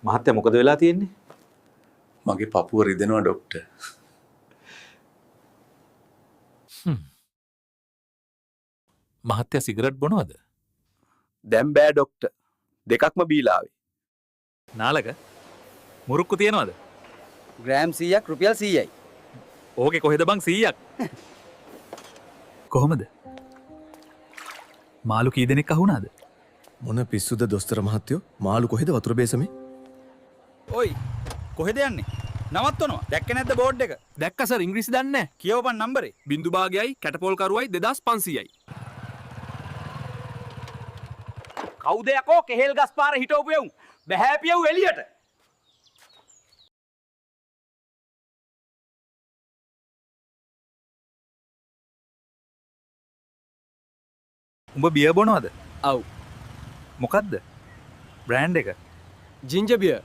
මහත්තයා මොකද වෙලා තියෙන්නේ? මගේ පපුව රිදෙනවා ඩොක්ටර්. මහත්තයා සිගරට් බොනවද? දැන් බෑ ඩොක්ටර්. දෙකක්ම බීලා ආවේ. නාලක මුරුක්කු තියනවද? ග්‍රෑම් 100ක් රුපියල් 100යි. ඕකේ කොහෙද බං 100ක්? කොහොමද? මාළු කී දෙනෙක් අහුණාද? මොන පිස්සුද දොස්තර මහත්තයෝ? මාළු කොහෙද වතුර බේසමේ? ඔයි කොහෙද යන්නේ? නවත්වනවා. දැක්කේ නැද්ද බෝඩ් එක? දැක්ක සර් ඉංග්‍රීසි දන්නේ නැහැ. කියවපන් නම්බරේ. බින්දු භාගයයි කැටපෝල් කරුවයි 2500යි. කවුද යකෝ කෙහෙල් ගස් පාර හිටවපු යවුන්? බහැපියව් එළියට. උඹ බියර් බොනවද? ඔව්. මොකද්ද? බ්‍රෑන්ඩ් එක? Ginger beer.